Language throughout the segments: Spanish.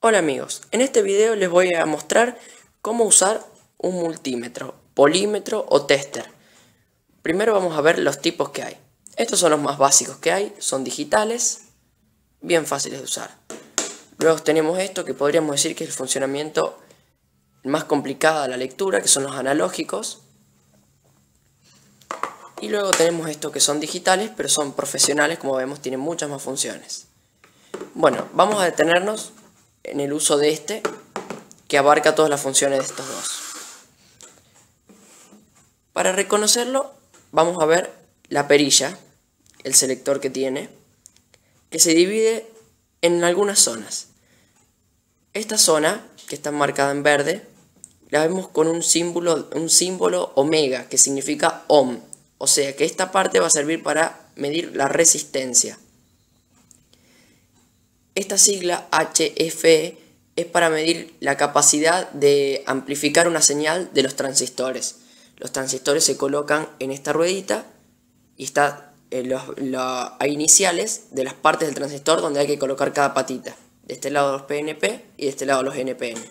Hola amigos, en este video les voy a mostrar cómo usar un multímetro, polímetro o tester. Primero vamos a ver los tipos que hay. Estos son los más básicos que hay, son digitales, bien fáciles de usar. Luego tenemos esto que podríamos decir que es el funcionamiento más complicado de la lectura, que son los analógicos. Y luego tenemos estos que son digitales, pero son profesionales, como vemos tienen muchas más funciones. Bueno, vamos a detenernos en el uso de este, que abarca todas las funciones de estos dos. Para reconocerlo, vamos a ver la perilla, el selector que tiene, que se divide en algunas zonas. Esta zona, que está marcada en verde, la vemos con un símbolo omega, que significa ohm. O sea que esta parte va a servir para medir la resistencia. Esta sigla HFE es para medir la capacidad de amplificar una señal de los transistores. Los transistores se colocan en esta ruedita y hay iniciales de las partes del transistor donde hay que colocar cada patita. De este lado los PNP y de este lado los NPN.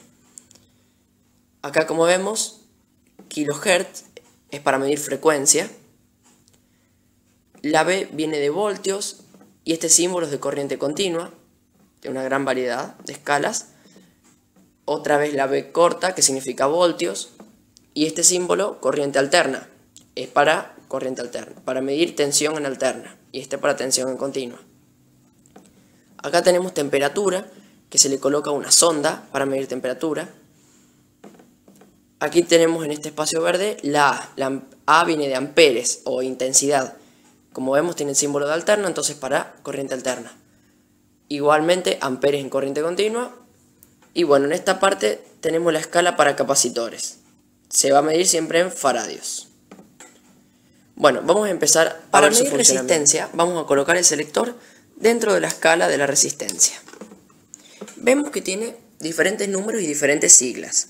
Acá, como vemos, kilohertz es para medir frecuencia. La B viene de voltios y este símbolo es de corriente continua, de una gran variedad de escalas. Otra vez la B corta, que significa voltios, y este símbolo, corriente alterna, es para corriente alterna, para medir tensión en alterna, y este para tensión en continua. Acá tenemos temperatura, que se le coloca una sonda para medir temperatura. Aquí tenemos en este espacio verde la A viene de amperes o intensidad. Como vemos tiene el símbolo de alterna, entonces para corriente alterna. Igualmente amperes en corriente continua. Y bueno, en esta parte tenemos la escala para capacitores. Se va a medir siempre en faradios. Bueno, vamos a empezar. Para medir resistencia, vamos a colocar el selector dentro de la escala de la resistencia. Vemos que tiene diferentes números y diferentes siglas.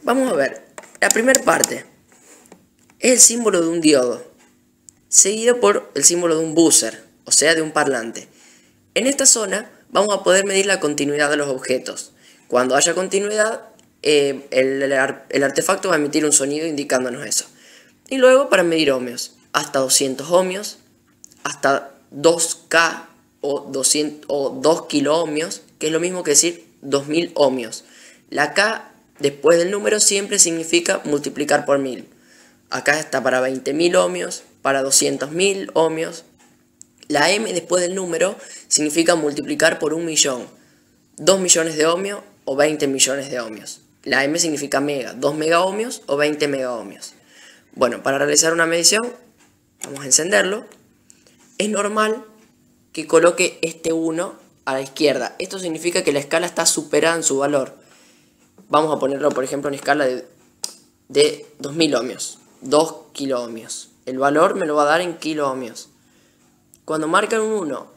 Vamos a ver, la primera parte es el símbolo de un diodo, seguido por el símbolo de un buzzer, o sea de un parlante. En esta zona vamos a poder medir la continuidad de los objetos. Cuando haya continuidad, el artefacto va a emitir un sonido indicándonos eso. Y luego para medir ohmios, hasta 200 ohmios, hasta 2K o 2 kiloohmios, que es lo mismo que decir 2000 ohmios. La K después del número siempre significa multiplicar por 1000. Acá está para 20.000 ohmios, para 200.000 ohmios. La M después del número significa multiplicar por 1.000.000. 2 millones de ohmios o 20 millones de ohmios. La M significa mega, 2 megaohmios o 20 megaohmios. Bueno, para realizar una medición, vamos a encenderlo. Es normal que coloque este 1 a la izquierda. Esto significa que la escala está superada en su valor. Vamos a ponerlo, por ejemplo, en escala de 2000 ohmios, 2 kiloohmios. El valor me lo va a dar en kiloohmios. Cuando marcan un 1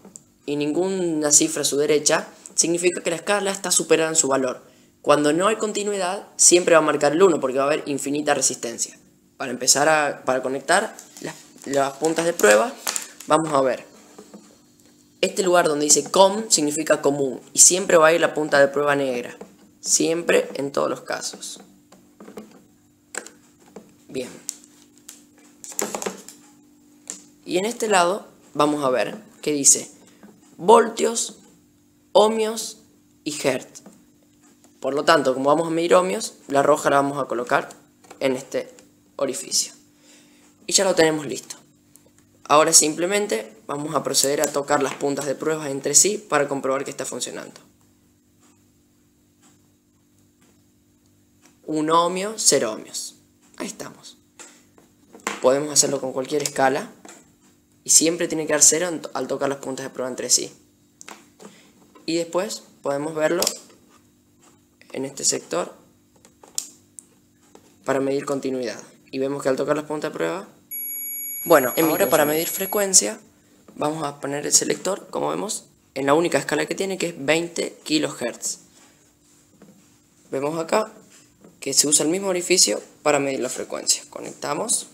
y ninguna cifra a su derecha, significa que la escala está superada en su valor. Cuando no hay continuidad, siempre va a marcar el 1 porque va a haber infinita resistencia. Para empezar para conectar las puntas de prueba, vamos a ver. Este lugar donde dice COM significa común y siempre va a ir la punta de prueba negra. Siempre, en todos los casos. Bien. Y en este lado vamos a ver que dice voltios, ohmios y hertz. Por lo tanto, como vamos a medir ohmios, la roja la vamos a colocar en este orificio. Y ya lo tenemos listo. Ahora simplemente vamos a proceder a tocar las puntas de prueba entre sí para comprobar que está funcionando. 1 ohmio, 0 ohmios. Ahí estamos. Podemos hacerlo con cualquier escala. Y siempre tiene que dar 0 al tocar las puntas de prueba entre sí. Y después podemos verlo en este sector para medir continuidad. Y vemos que al tocar las puntas de prueba... Bueno, ahora para medir frecuencia vamos a poner el selector, como vemos, en la única escala que tiene, que es 20 kHz. Vemos acá que se usa el mismo orificio para medir la frecuencia. Conectamos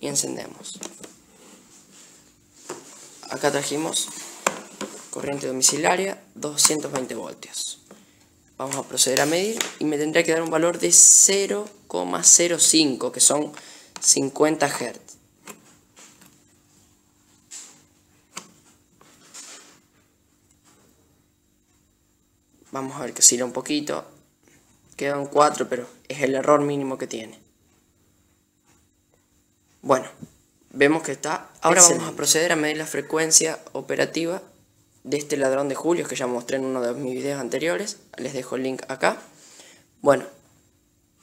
y encendemos. Acá trajimos corriente domiciliaria 220 voltios. Vamos a proceder a medir y me tendría que dar un valor de 0,05, que son 50 Hz. Vamos a ver que oscila un poquito. Queda un 4, pero es el error mínimo que tiene. Bueno, vemos que está. Ahora vamos a proceder a medir la frecuencia operativa de este ladrón de Julios que ya mostré en uno de mis videos anteriores. Les dejo el link acá. Bueno,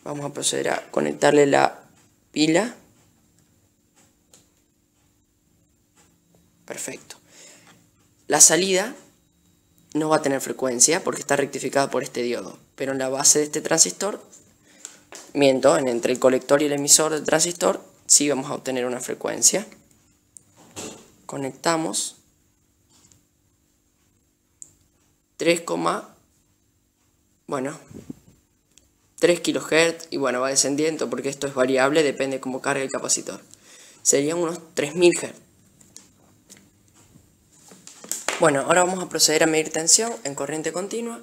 vamos a proceder a conectarle la pila. Perfecto. La salida no va a tener frecuencia porque está rectificada por este diodo, pero en la base de este transistor, entre el colector y el emisor del transistor, sí vamos a obtener una frecuencia. Conectamos 3 kHz y bueno, va descendiendo porque esto es variable, depende de cómo cargue el capacitor. Serían unos 3000 Hz. Bueno, ahora vamos a proceder a medir tensión en corriente continua.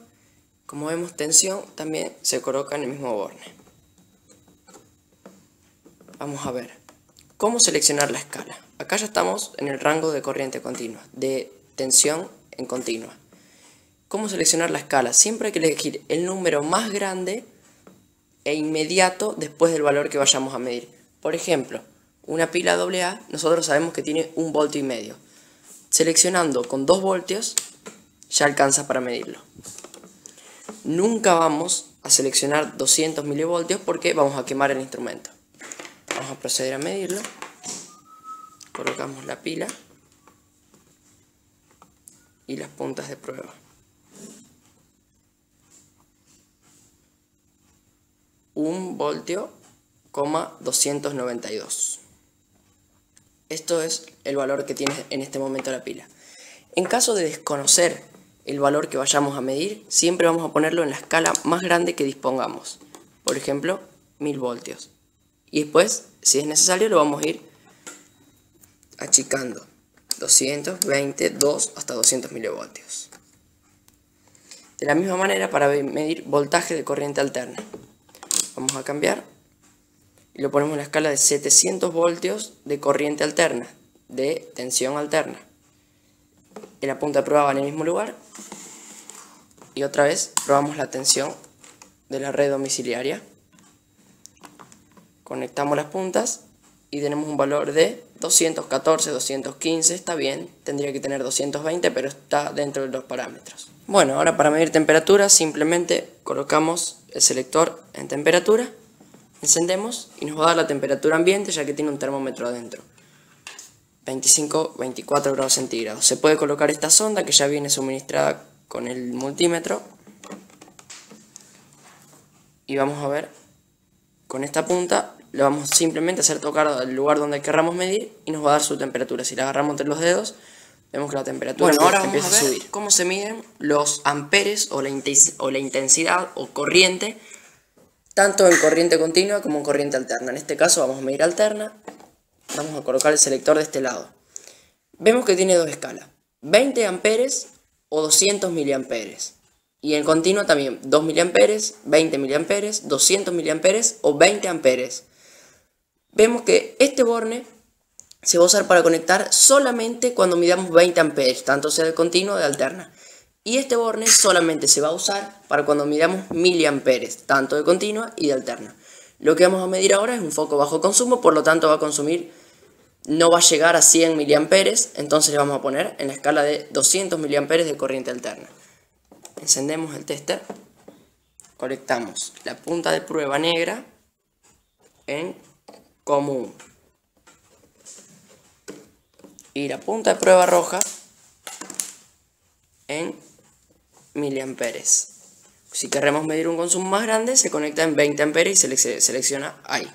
Como vemos, tensión también se coloca en el mismo borne. Vamos a ver cómo seleccionar la escala. Acá ya estamos en el rango de corriente continua, de tensión en continua. ¿Cómo seleccionar la escala? Siempre hay que elegir el número más grande e inmediato después del valor que vayamos a medir. Por ejemplo, una pila AA, nosotros sabemos que tiene 1,5 voltios. Seleccionando con 2 voltios ya alcanza para medirlo. Nunca vamos a seleccionar 200 milivoltios porque vamos a quemar el instrumento. Vamos a proceder a medirlo. Colocamos la pila y las puntas de prueba. 1,292 voltios. Esto es el valor que tiene en este momento la pila. En caso de desconocer el valor que vayamos a medir, siempre vamos a ponerlo en la escala más grande que dispongamos. Por ejemplo, 1000 voltios. Y después, si es necesario, lo vamos a ir achicando. 220, 2 hasta 200 milivoltios. De la misma manera para medir voltaje de corriente alterna. Vamos a cambiar. Y lo ponemos en la escala de 700 voltios de corriente alterna, de tensión alterna. En la punta de prueba va en el mismo lugar. Y otra vez probamos la tensión de la red domiciliaria. Conectamos las puntas y tenemos un valor de 214, 215, está bien. Tendría que tener 220, pero está dentro de los parámetros. Bueno, ahora para medir temperatura simplemente colocamos el selector en temperatura. Encendemos y nos va a dar la temperatura ambiente ya que tiene un termómetro adentro. 25-24 grados centígrados. Se puede colocar esta sonda que ya viene suministrada con el multímetro. Y vamos a ver, con esta punta le vamos simplemente a hacer tocar el lugar donde querramos medir y nos va a dar su temperatura. Si la agarramos entre los dedos, vemos que la temperatura empieza a subir. Cómo se miden los amperes o la intensidad o corriente, tanto en corriente continua como en corriente alterna. En este caso vamos a medir alterna. Vamos a colocar el selector de este lado. Vemos que tiene dos escalas, 20 amperes o 200 miliamperes. Y en continua también 2 miliamperes, 20 miliamperes, 200 miliamperes o 20 amperes. Vemos que este borne se va a usar para conectar solamente cuando midamos 20 amperes, tanto sea de continua o de alterna. Y este borne solamente se va a usar para cuando midamos miliamperes, tanto de continua y de alterna. Lo que vamos a medir ahora es un foco bajo consumo, por lo tanto va a consumir, no va a llegar a 100 miliamperes, entonces le vamos a poner en la escala de 200 miliamperes de corriente alterna. Encendemos el tester, conectamos la punta de prueba negra en común y la punta de prueba roja en miliamperes. Si queremos medir un consumo más grande, se conecta en 20 amperes y se selecciona ahí.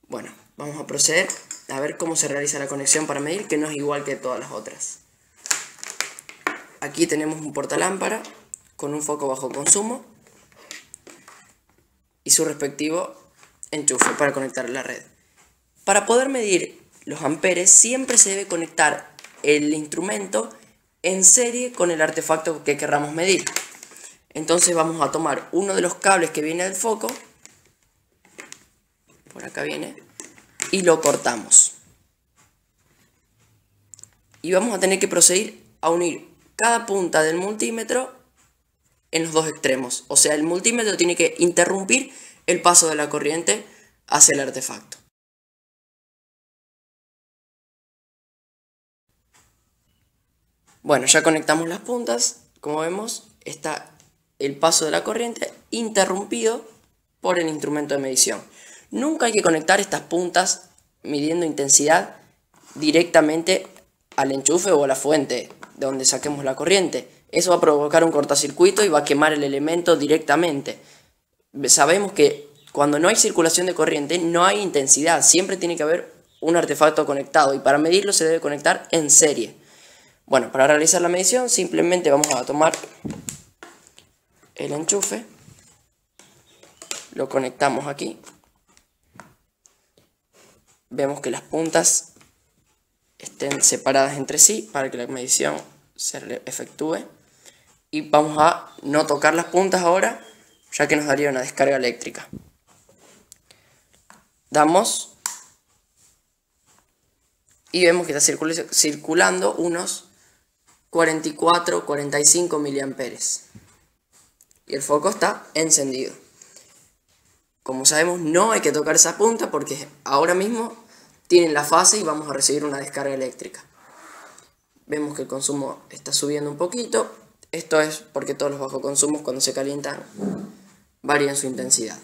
Bueno, vamos a proceder a ver cómo se realiza la conexión para medir, que no es igual que todas las otras. Aquí tenemos un portalámpara con un foco bajo consumo y su respectivo enchufe para conectar a la red. Para poder medir los amperes siempre se debe conectar el instrumento en serie con el artefacto que querramos medir. Entonces vamos a tomar uno de los cables que viene del foco, por acá viene, y lo cortamos. Y vamos a tener que proceder a unir cada punta del multímetro en los dos extremos. O sea, el multímetro tiene que interrumpir el paso de la corriente hacia el artefacto. Bueno, ya conectamos las puntas. Como vemos, está el paso de la corriente interrumpido por el instrumento de medición. Nunca hay que conectar estas puntas midiendo intensidad directamente al enchufe o a la fuente de donde saquemos la corriente. Eso va a provocar un cortocircuito y va a quemar el elemento directamente. Sabemos que cuando no hay circulación de corriente no hay intensidad, siempre tiene que haber un artefacto conectado y para medirlo se debe conectar en serie. Bueno, para realizar la medición simplemente vamos a tomar el enchufe, lo conectamos aquí, vemos que las puntas estén separadas entre sí para que la medición se efectúe y vamos a no tocar las puntas ahora ya que nos daría una descarga eléctrica. Damos y vemos que está circulando unos 44-45 miliamperes y el foco está encendido. Como sabemos, no hay que tocar esa punta porque ahora mismo tienen la fase y vamos a recibir una descarga eléctrica. Vemos que el consumo está subiendo un poquito. Esto es porque todos los bajos consumos cuando se calientan varían su intensidad.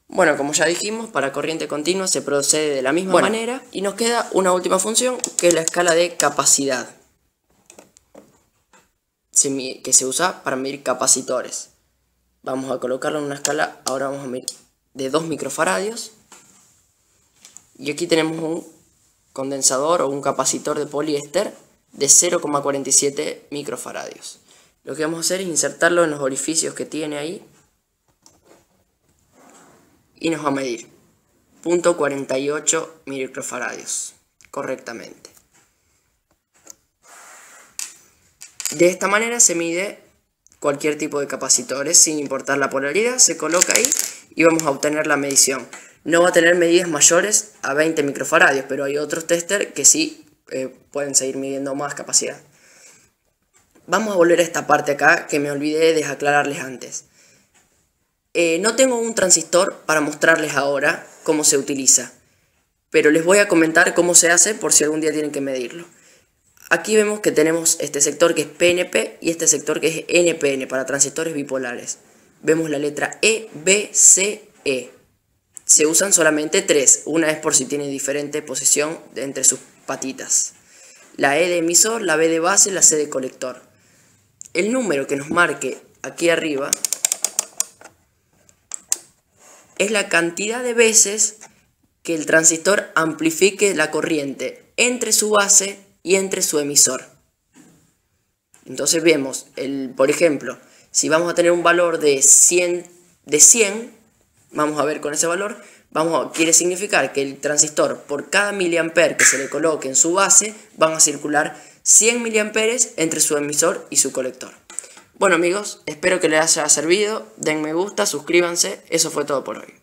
Bueno, como ya dijimos, para corriente continua se procede de la misma manera y nos queda una última función que es la escala de capacidad, que se usa para medir capacitores. Vamos a colocarlo en una escala, ahora vamos a medir de 2 microfaradios. Y aquí tenemos un condensador o un capacitor de poliéster de 0,47 microfaradios. Lo que vamos a hacer es insertarlo en los orificios que tiene ahí. Y nos va a medir 0,48 microfaradios correctamente. De esta manera se mide cualquier tipo de capacitores sin importar la polaridad. Se coloca ahí y vamos a obtener la medición. No va a tener medidas mayores a 20 microfaradios, pero hay otros tester que sí pueden seguir midiendo más capacidad. Vamos a volver a esta parte acá que me olvidé de aclararles antes. No tengo un transistor para mostrarles ahora cómo se utiliza, pero les voy a comentar cómo se hace por si algún día tienen que medirlo. Aquí vemos que tenemos este sector que es PNP y este sector que es NPN para transistores bipolares. Vemos la letra E, B, C, E. Se usan solamente 3, una es por si tiene diferente posición entre sus patitas. La E de emisor, la B de base, la C de colector. El número que nos marque aquí arriba es la cantidad de veces que el transistor amplifique la corriente entre su base y entre su emisor. Entonces vemos, por ejemplo, si vamos a tener un valor de 100, vamos a ver con ese valor, quiere significar que el transistor por cada miliamper que se le coloque en su base van a circular 100 miliamperes entre su emisor y su colector. Bueno amigos, espero que les haya servido, den me gusta, suscríbanse, eso fue todo por hoy.